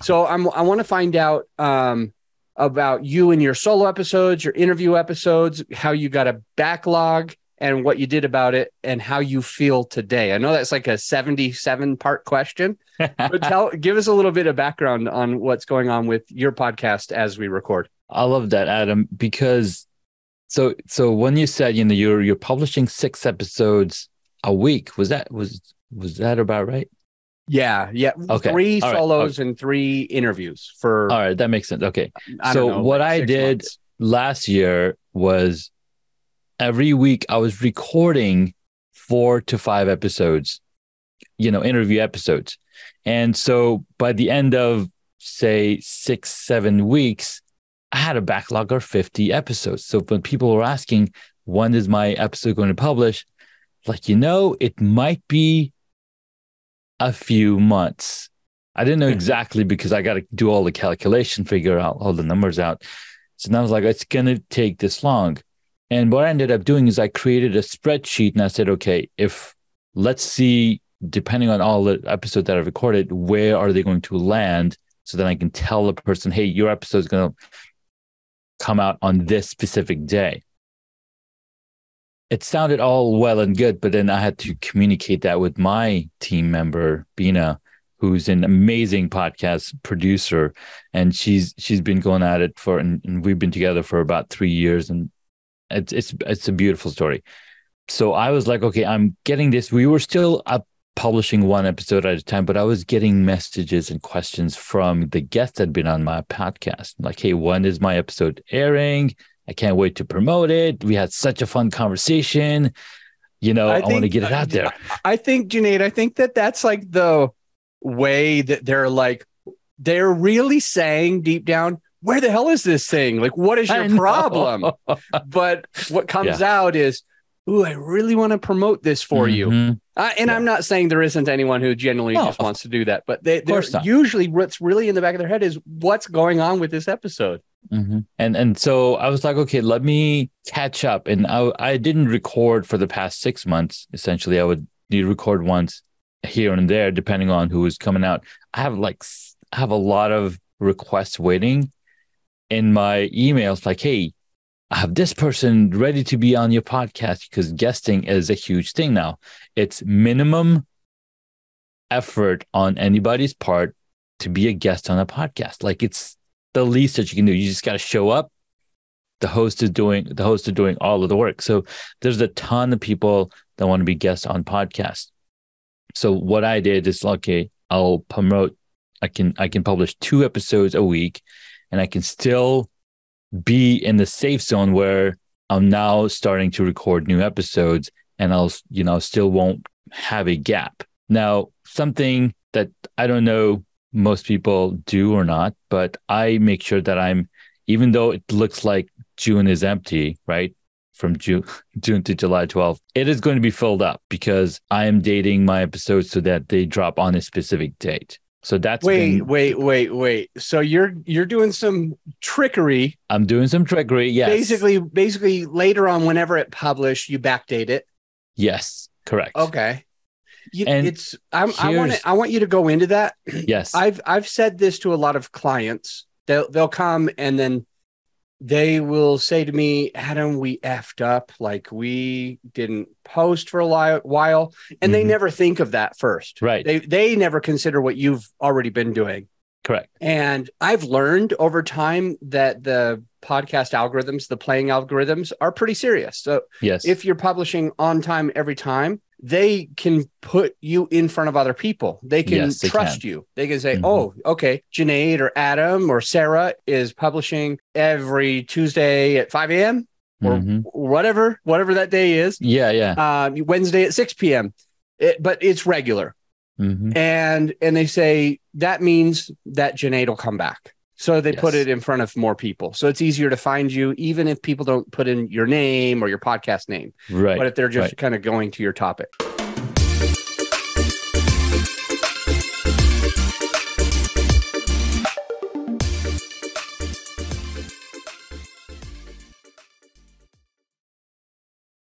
So I want to find out about you and your solo episodes, your interview episodes, how you got a backlog and what you did about it and how you feel today. I know that's like a 77-part question, but give us a little bit of background on what's going on with your podcast as we record. I love that, Adam, because so when you said, you're publishing 6 episodes a week, was that about right? Yeah. Okay. 3 All right. solos and 3 interviews for. All right, that makes sense. Okay. What I did last year was every week I was recording 4 to 5 episodes, interview episodes. And so by the end of, say, 6-7 weeks, I had a backlog of 50 episodes. So when people were asking, when is my episode going to publish? It might be a few months. I didn't know exactly because I got to do all the calculation, figure out all the numbers out. So now I was like, it's going to take this long. And what I ended up doing is I created a spreadsheet and I said, okay, let's see, depending on all the episodes that I've recorded, where are they going to land? So then I can tell the person, hey, your episode is going to come out on this specific day. It sounded all well and good, but then I had to communicate that with my team member, Bina, who's an amazing podcast producer. And she's been going at it and we've been together for about 3 years. And it's a beautiful story. So I was like, okay, I'm getting this. We were still publishing 1 episode at a time, but I was getting messages and questions from the guests that had been on my podcast. Like, hey, when is my episode airing? I can't wait to promote it. We had such a fun conversation. I want to get it out there. I think, Junaid, that's like the way that they're really saying deep down, where the hell is this thing? Like, what is your problem? But what comes out is, ooh, I really want to promote this for you. I'm not saying there isn't anyone who genuinely just wants to do that, but they're usually what's really in the back of their head is what's going on with this episode. Mm-hmm. And so I was like, okay, let me catch up. And I didn't record for the past 6 months. Essentially, I would record once here and there, depending on who was coming out. I have a lot of requests waiting in my emails, like, hey, I have this person ready to be on your podcast, because guesting is a huge thing now. It's minimum effort on anybody's part to be a guest on a podcast. Like, it's the least that you can do. You just got to show up. The host is doing all of the work. So there's a ton of people that want to be guests on podcasts. So what I did is, okay, I'll promote. I can publish 2 episodes a week, and I can still be in the safe zone where I'm now starting to record new episodes, and I'll still won't have a gap. Now, something that I don't know most people do or not, but I make sure that even though it looks like June is empty, right? From June to July 12th, it is going to be filled up because I am dating my episodes so that they drop on a specific date. So that's wait. So you're doing some trickery. I'm doing some trickery. Yes. Basically later on, whenever it published, you backdate it. Yes, correct. Okay. I want you to go into that. Yes. I've said this to a lot of clients. They'll come and then they will say to me, Adam, we effed up. Like, we didn't post for a while. And they never think of that first. Right. They never consider what you've already been doing. Correct. And I've learned over time that the podcast algorithms, the playing algorithms, are pretty serious. So yes, if you're publishing on time every time, they can put you in front of other people. They can trust you. They can say, oh, okay, Junaid or Adam or Sarah is publishing every Tuesday at 5 a.m. or whatever that day is. Yeah. Wednesday at 6 p.m. But it's regular. And they say that means that Junaid will come back. So they put it in front of more people. So it's easier to find you, even if people don't put in your name or your podcast name. Right. But if they're just kind of going to your topic.